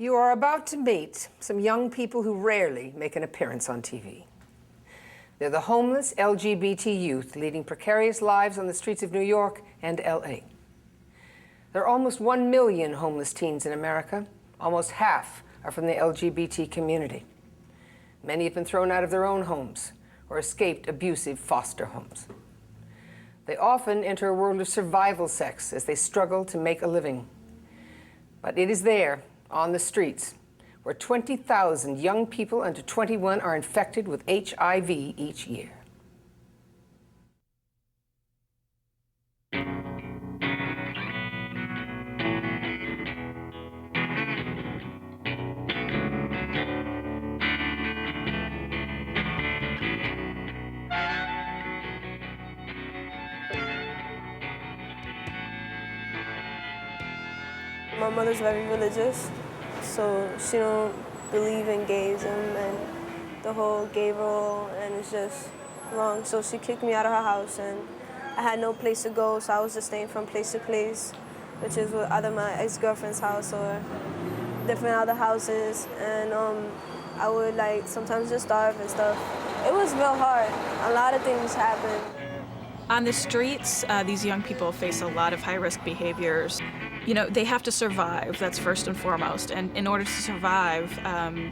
You are about to meet some young people who rarely make an appearance on TV. They're the homeless LGBT youth leading precarious lives on the streets of New York and LA. There are almost 1 million homeless teens in America. Almost half are from the LGBT community. Many have been thrown out of their own homes or escaped abusive foster homes. They often enter a world of survival sex as they struggle to make a living. But it is there, on the streets, where 20,000 young people under 21 are infected with HIV each year. My mother's very religious, so she don't believe in gayism and the whole gay role, and it's just wrong. So she kicked me out of her house, and I had no place to go, so I was just staying from place to place, which is with either my ex-girlfriend's house or different other houses, and I would sometimes just starve and stuff. It was real hard. A lot of things happened. On the streets, these young people face a lot of high-risk behaviors. You know, they have to survive, that's first and foremost. And in order to survive,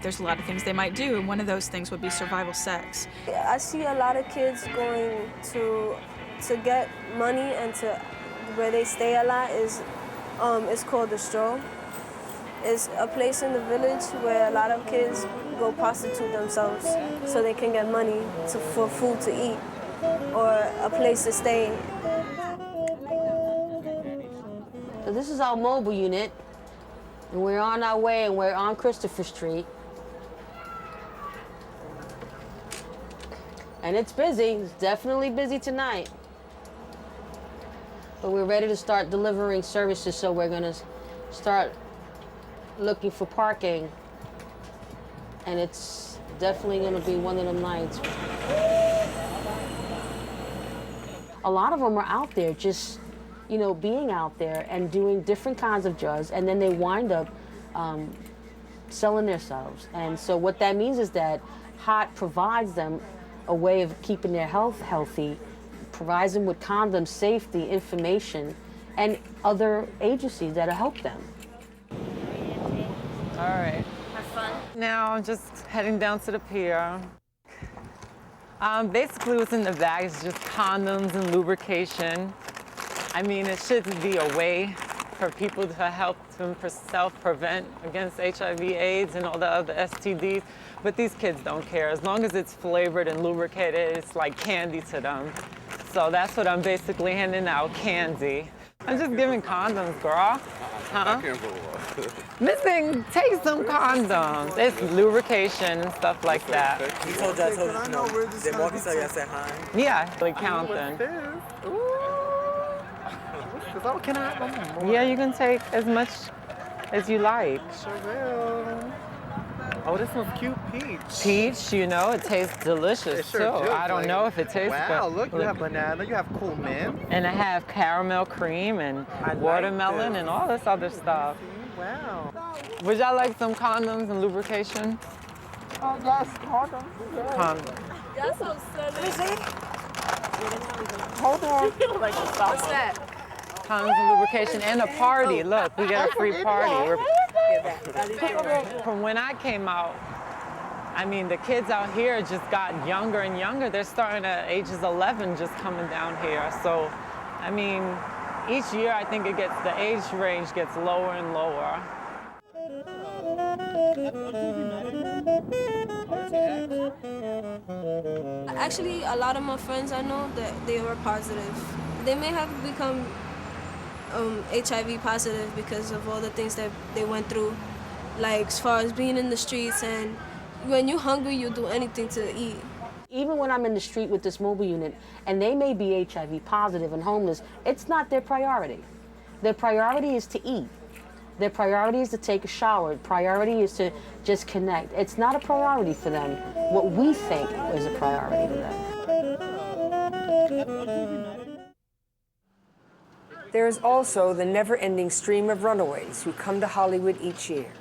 there's a lot of things they might do, and one of those things would be survival sex. I see a lot of kids going to get money, and to where they stay a lot is it's called the Stroh. It's a place in the village where a lot of kids go prostitute themselves so they can get money for food to eat or a place to stay. So this is our mobile unit, and we're on our way, and we're on Christopher Street. And it's busy. It's definitely busy tonight. But we're ready to start delivering services, so we're gonna start looking for parking. And it's definitely gonna be one of them nights. A lot of them are out there just, you know, being out there and doing different kinds of drugs, and then they wind up selling themselves. And so what that means is that HOT provides them a way of keeping their health healthy, provides them with condom safety information, and other agencies that'll help them. All right. Have fun. Now I'm just heading down to the pier. Basically what's in the bag is just condoms and lubrication. I mean, it should be a way for people to help them self-prevent against HIV, AIDS, and all the other STDs. But these kids don't care. As long as it's flavored and lubricated, it's like candy to them. So that's what I'm basically handing out, candy. I'm just giving condoms, girl. Huh? Missing, take some condoms. It's lubrication and stuff like that. He told you, I told you, no. Did Marky tell you I said hi? Yeah, like counting. Can I have one? Yeah, you can take as much as you like. Sure will. Oh, this one's cute, peach. Peach, you know, it tastes delicious It sure too. do. I don't know if it tastes good. Wow, look, you have banana, you have cool mint. And I have caramel cream and I like watermelon this. and all this other stuff. Wow. Would y'all like some condoms and lubrication? Oh, yes, condoms. Condoms. That's so silly. Hold on. What's that? Condoms and lubrication and a party. Look, we got a free party. From when I came out, I mean, the kids out here just got younger and younger. They're starting at ages 11 just coming down here. So, I mean, each year I think the age range gets lower and lower. Actually, a lot of my friends I know that they were positive. They may have become HIV positive because of all the things that they went through, like as far as being in the streets, and when you're hungry, you do anything to eat. Even when I'm in the street with this mobile unit, and they may be HIV positive and homeless, it's not their priority. Their priority is to eat. Their priority is to take a shower. Priority is to just connect. It's not a priority for them what we think is a priority to them. There is also the never-ending stream of runaways who come to Hollywood each year.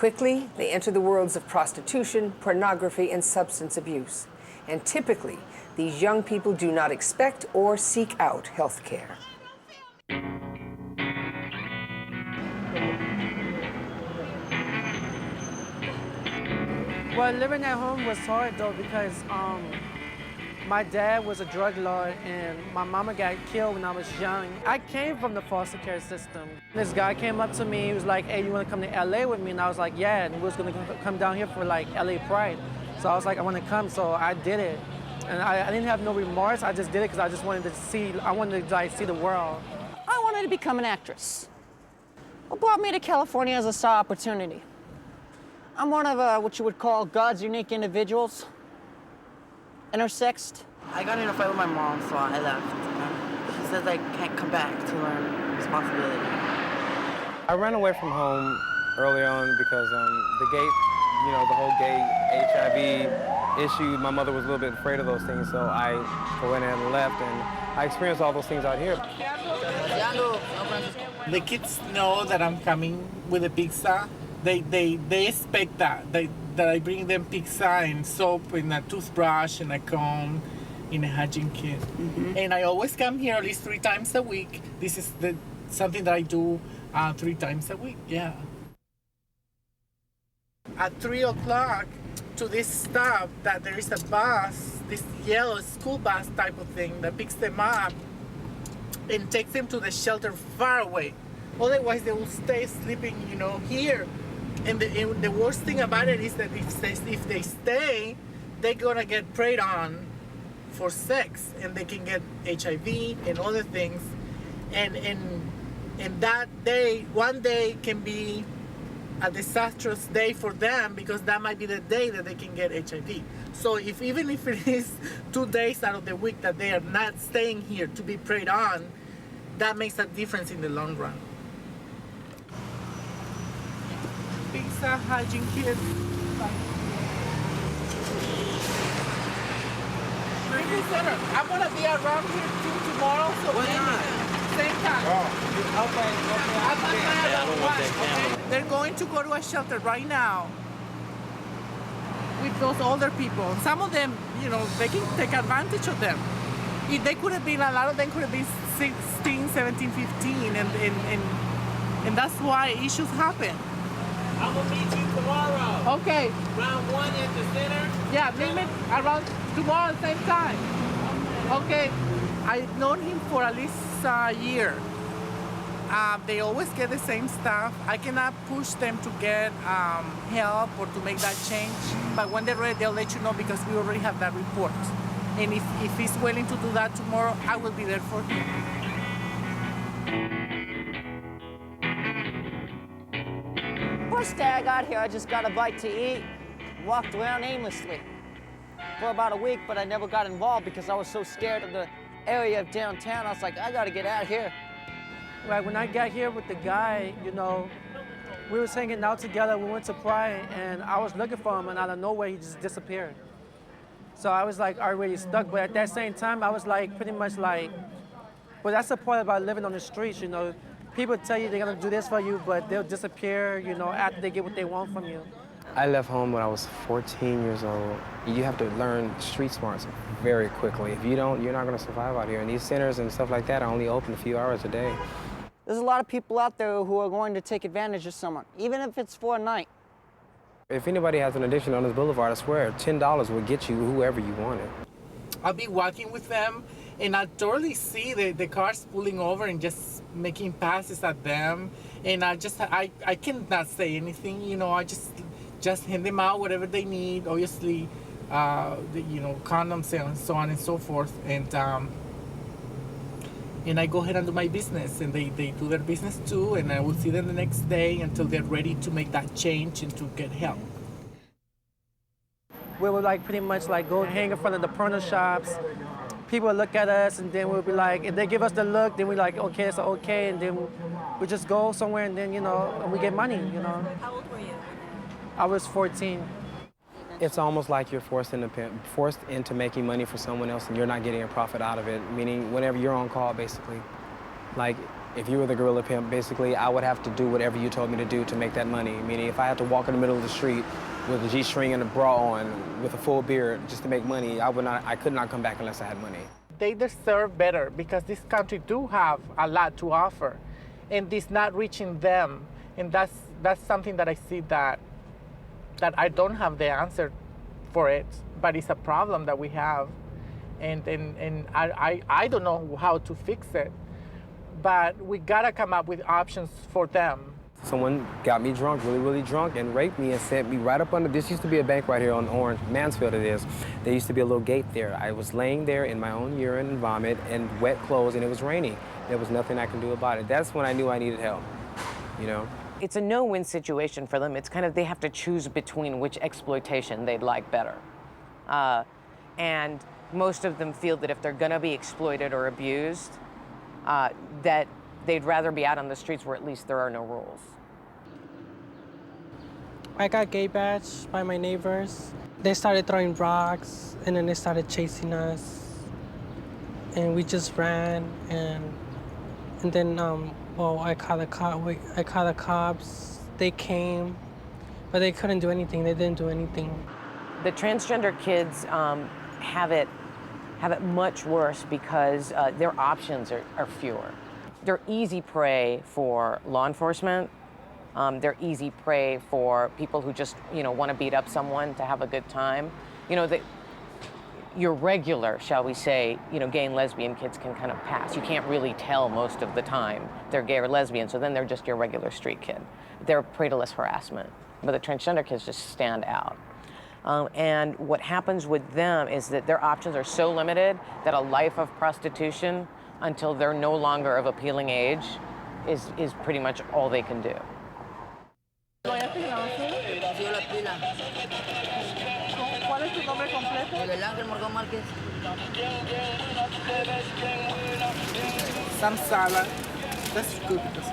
Quickly, they enter the worlds of prostitution, pornography, and substance abuse. And typically, these young people do not expect or seek out health care. Well, living at home was hard though because my dad was a drug lord and my mama got killed when I was young. I came from the foster care system. This guy came up to me, he was like, hey, you wanna come to LA with me? And I was like, yeah, and we was gonna come down here for like LA Pride. So I was like, I wanna come, so I did it. And I didn't have no remorse, I just did it because I just wanted to see, I wanted to like see the world. I wanted to become an actress. What brought me to California as a star opportunity? I'm one of what you would call God's unique individuals. Intersexed. I got in a fight with my mom, so I left. She says I can't come back to learn responsibility. I ran away from home early on because the gay, the whole gay HIV issue, my mother was a little bit afraid of those things, so I went ahead and left, and I experienced all those things out here. The kids know that I'm coming with a pizza. They expect that I bring them pizza and soap and a toothbrush and a comb in a hygiene kit. Mm-hmm. And I always come here at least 3 times a week. This is something that I do 3 times a week, yeah. At 3 o'clock to this stop that there is a bus, this yellow school bus type of thing that picks them up and takes them to the shelter far away. Otherwise they will stay sleeping, here. And the worst thing about it is that if they stay, they're gonna get preyed on for sex, and they can get HIV and other things. And that day, one day can be a disastrous day for them because that might be the day that they can get HIV. So even if it is 2 days out of the week that they are not staying here to be preyed on, that makes a difference in the long run. Pizza, hygiene kit. I'm gonna be around here too tomorrow, so same time. Okay. They're going to go to a shelter right now with those older people. Some of them, they can take advantage of them. They could have been, a lot of them could have been 16, 17, 15, and that's why issues happen. I'm gonna meet you tomorrow. Okay. Round 1 at the center. Yeah, meet me around tomorrow, same time. Okay. I've known him for at least a year. They always get the same stuff. I cannot push them to get help or to make that change. But when they're ready, they'll let you know because we already have that report. And if he's willing to do that tomorrow, I will be there for him. First day I got here, I just got a bite to eat, walked around aimlessly for about a week, but I never got involved because I was so scared of the area of downtown. I was like, I gotta get out of here. Like when I got here with the guy, we was hanging out together, we went to Pride, and I was looking for him, and out of nowhere, he just disappeared. So I was like already stuck, but at that same time, I was like pretty much like, well, that's the part about living on the streets, People tell you they're gonna do this for you, but they'll disappear, after they get what they want from you. I left home when I was 14 years old. You have to learn street smarts very quickly. If you don't, you're not gonna survive out here. And these centers and stuff like that are only open a few hours a day. There's a lot of people out there who are going to take advantage of someone, even if it's for a night. If anybody has an addiction on this boulevard, I swear, $10 will get you whoever you wanted. I'll be walking with them, and I totally see the cars pulling over and just making passes at them. And I cannot say anything, I just hand them out whatever they need, obviously, condoms and so on and so forth. And I go ahead and do my business, and they do their business too, and I will see them the next day until they're ready to make that change and to get help. We would pretty much go hang in front of the porno shops. People would look at us, and then we'll be like, if they give us the look, then we're like, okay, it's okay, and then we just go somewhere, and then, and we get money, How old were you? I was 14. It's almost like you're forced into making money for someone else and you're not getting a profit out of it, meaning whenever you're on call, basically. Like, If you were the gorilla pimp, basically, I would have to do whatever you told me to do to make that money. Meaning, if I had to walk in the middle of the street with a G-string and a bra on, with a full beard, just to make money, I could not come back unless I had money. They deserve better because this country do have a lot to offer, and it's not reaching them. And that's something that I see that I don't have the answer for it, but it's a problem that we have, and I don't know how to fix it. But we gotta come up with options for them. Someone got me drunk, really, really drunk, and raped me and sent me right up under, this used to be a bank right here on Orange, Mansfield it is. There used to be a little gate there. I was laying there in my own urine and vomit and wet clothes, and it was raining. There was nothing I could do about it. That's when I knew I needed help, you know? It's a no-win situation for them. It's kind of, they have to choose between which exploitation they'd like better. And most of them feel that if they're gonna be exploited or abused, that they'd rather be out on the streets where at least there are no rules. I got gay bashed by my neighbors. They started throwing rocks, and then they started chasing us. And we just ran, and then, well, I called the cops. They came, but they couldn't do anything. They didn't do anything. The transgender kids have it much worse because their options are fewer. They're easy prey for law enforcement. They're easy prey for people who just, want to beat up someone to have a good time. Your regular, shall we say, gay and lesbian kids can kind of pass. You can't really tell most of the time they're gay or lesbian, so then they're just your regular street kid. They're prey to less harassment, but the transgender kids just stand out. And what happens with them is that their options are so limited that a life of prostitution until they're no longer of appealing age is pretty much all they can do. ¿Cuál es tu nombre completo? Miguel Ángel Morgón Márquez. Some salad. That's good because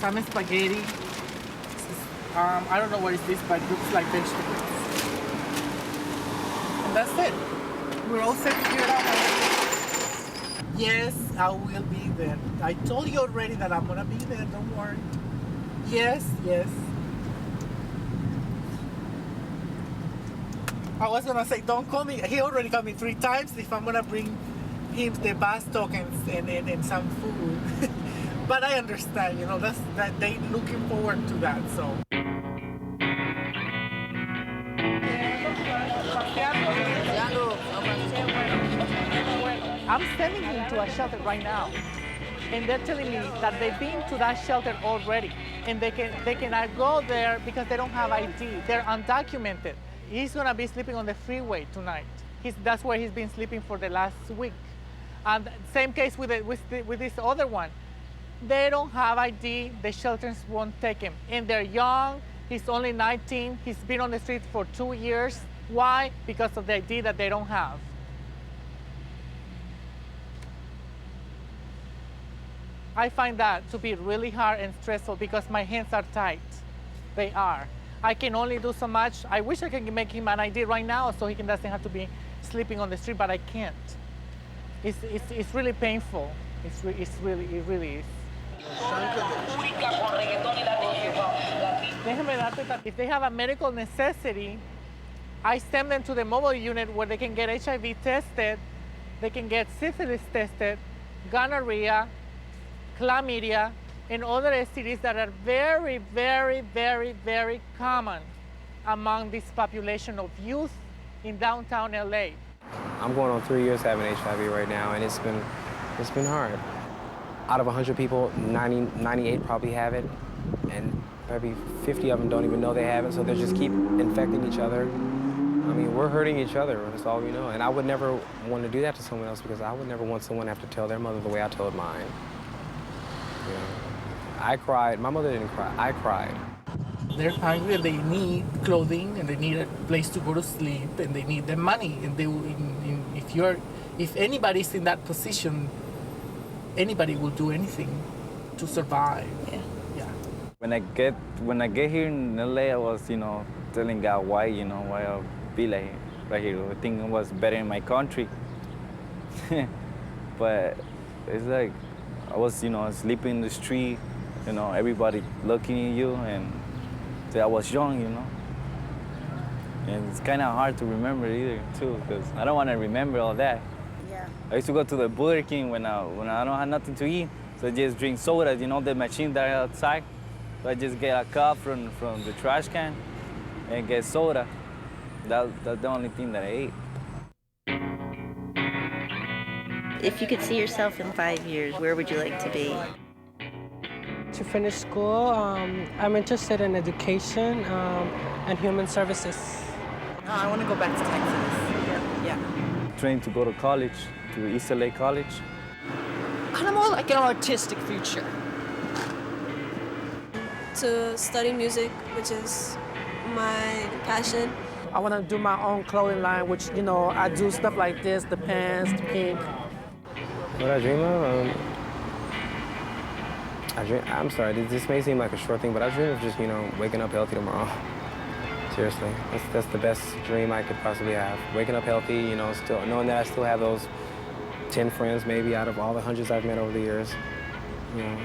some spaghetti. I don't know what is this, but it looks like vegetables. And that's it. We're all set to figure it out. Yes, I will be there. I told you already that I'm gonna be there, don't worry. Yes, yes. I was gonna say, don't call me. He already called me 3 times if I'm gonna bring him the bus tokens and some food. But I understand, that they looking forward to that, so. I'm sending him to a shelter right now, and they're telling me that they've been to that shelter already, and they cannot go there because they don't have ID. They're undocumented. He's gonna be sleeping on the freeway tonight. That's where he's been sleeping for the last week. And same case with this other one. They don't have ID. The shelters won't take him, and they're young. He's only 19. He's been on the street for 2 years. Why? Because of the ID that they don't have. I find that to be really hard and stressful because my hands are tight. They are. I can only do so much. I wish I could make him an ID right now so he doesn't have to be sleeping on the street, but I can't. It's really painful. It really is. If they have a medical necessity, I send them to the mobile unit where they can get HIV tested, they can get syphilis tested, gonorrhea, chlamydia, and other STDs that are very, very, very, very common among this population of youth in downtown LA. I'm going on 3 years having HIV right now, and it's been hard. Out of 100 people, 98 probably have it, and maybe 50 of them don't even know they have it, so they just keep infecting each other. I mean, we're hurting each other, that's all we know. And I would never want to do that to someone else because I would never want someone to have to tell their mother the way I told mine. I cried. My mother didn't cry. I cried. They're hungry and they need clothing and they need a place to go to sleep and they need the money. And if anybody's in that position, anybody will do anything to survive. Yeah. When I get here in LA, I was, telling God why I'll be like right here. I think it was better in my country. but it's like I was, you know, sleeping in the street, you know, everybody looking at you, and I was young, you know. And it's kind of hard to remember either, too, because I don't want to remember all that. Yeah. I used to go to the Burger King when I don't have nothing to eat, so I just drink soda, you know, the machine that are outside. So I just get a cup from the trash can and get soda. That's the only thing that I ate. If you could see yourself in 5 years, where would you like to be? To finish school, I'm interested in education and human services. I want to go back to Texas. Yeah. Trying to go to college, to East LA College. Kind of more like an artistic future. To study music, which is my passion. I want to do my own clothing line, which, you know, I do stuff like this, the pants, the pink. What I dream of? I'm sorry, this may seem like a short thing, but I dream of just, you know, waking up healthy tomorrow. Seriously, that's the best dream I could possibly have. Waking up healthy, you know, still knowing that I still have those 10 friends maybe out of all the hundreds I've met over the years. You know.